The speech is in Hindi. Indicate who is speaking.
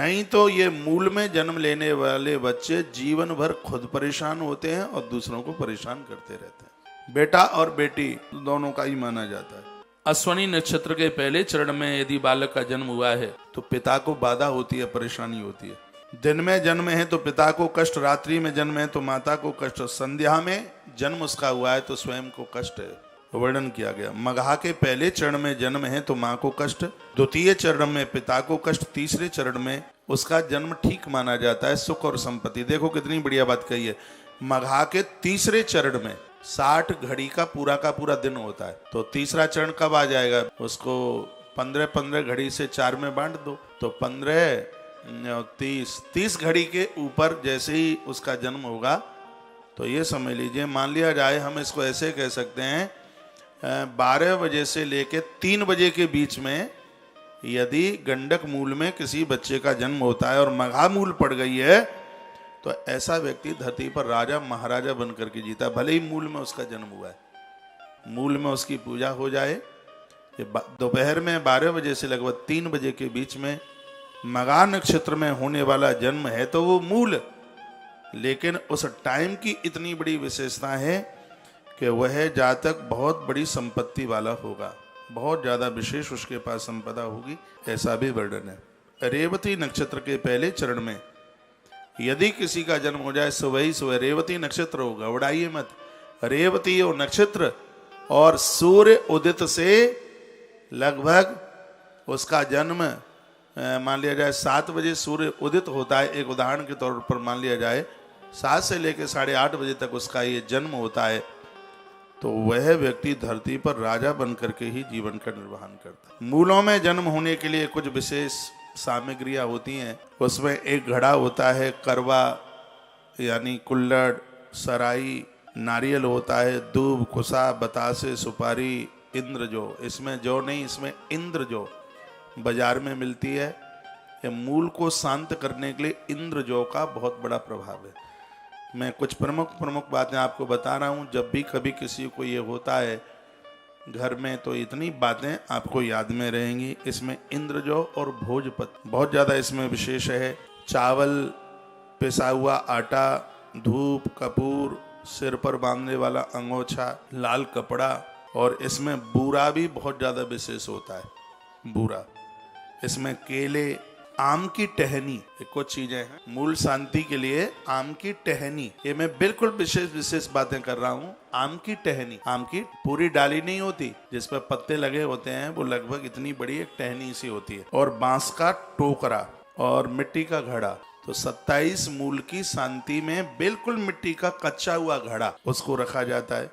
Speaker 1: नहीं तो ये मूल में जन्म लेने वाले बच्चे जीवन भर खुद परेशान होते हैं और दूसरों को परेशान करते रहते हैं। बेटा और बेटी दोनों का ही माना जाता है।
Speaker 2: अश्वनी नक्षत्र के पहले चरण में यदि बालक का जन्म हुआ है
Speaker 1: तो पिता को बाधा होती है, परेशानी होती है। दिन में जन्म है तो पिता को कष्ट, रात्रि में जन्म है तो माता को कष्ट, संध्या में जन्म उसका हुआ है तो स्वयं को कष्ट है, वर्णन किया गया। मघा के पहले चरण में जन्म है तो माँ को कष्ट, द्वितीय चरण में पिता को कष्ट, तीसरे चरण में उसका जन्म ठीक माना जाता है, सुख और संपत्ति। देखो कितनी बढ़िया बात कही है। मघा के तीसरे चरण में 60 घड़ी का पूरा दिन होता है, तो तीसरा चरण कब आ जाएगा? उसको 15 घड़ी से 4 में बांट दो तो 15 30 घड़ी के ऊपर जैसे ही उसका जन्म होगा तो ये समझ लीजिए, मान लिया जाए हम इसको ऐसे कह सकते हैं 12 बजे से लेके 3 बजे के बीच में यदि गंडक मूल में किसी बच्चे का जन्म होता है और मघा मूल पड़ गई है तो ऐसा व्यक्ति धरती पर राजा महाराजा बनकर के जीता, भले ही मूल में उसका जन्म हुआ है। मूल में उसकी पूजा हो जाए। दोपहर में 12 बजे से लगभग 3 बजे के बीच में मघा नक्षत्र में होने वाला जन्म है तो वो मूल, लेकिन उस टाइम की इतनी बड़ी विशेषता है कि वह जातक बहुत बड़ी संपत्ति वाला होगा, बहुत ज्यादा विशेष उसके पास संपदा होगी, ऐसा भी वर्णन है। रेवती नक्षत्र के पहले चरण में यदि किसी का जन्म हो जाए सुबह ही सुबह, रेवती नक्षत्र हो, घबराइए मत। रेवती हो नक्षत्र और सूर्य उदित से लगभग उसका जन्म मान लिया जाए 7 बजे सूर्य उदित होता है, एक उदाहरण के तौर पर मान लिया जाए 7 से लेकर 8:30 बजे तक उसका ये जन्म होता है, तो वह व्यक्ति धरती पर राजा बन करके ही जीवन का निर्वहन करता है। मूलों में जन्म होने के लिए कुछ विशेष सामग्रियां होती हैं। उसमें एक घड़ा होता है, करवा यानी कुल्हड़, सराई, नारियल होता है, दूब, कुसा, बतासे, सुपारी, इंद्र जो, इसमें जो नहीं, इसमें इंद्र जो बाजार में मिलती है। ये मूल को शांत करने के लिए इंद्र जो का बहुत बड़ा प्रभाव है। मैं कुछ प्रमुख बातें आपको बता रहा हूँ, जब भी कभी किसी को ये होता है घर में तो इतनी बातें आपको याद में रहेंगी। इसमें इंद्र जो और भोजपत्र बहुत ज़्यादा इसमें विशेष है। चावल, पिसा हुआ आटा, धूप, कपूर, सिर पर बांधने वाला अंगोछा, लाल कपड़ा, और इसमें बूरा भी बहुत ज़्यादा विशेष होता है। बूरा, इसमें केले, आम की टहनी, ये कुछ चीजें हैं मूल शांति के लिए। आम की टहनी, ये मैं बिल्कुल विशेष बातें कर रहा हूँ। आम की टहनी, आम की पूरी डाली नहीं होती जिस पर पत्ते लगे होते हैं, वो लगभग इतनी बड़ी एक टहनी सी होती है, और बांस का टोकरा और मिट्टी का घड़ा। तो 27 मूल की शांति में बिल्कुल मिट्टी का कच्चा हुआ घड़ा उसको रखा जाता है।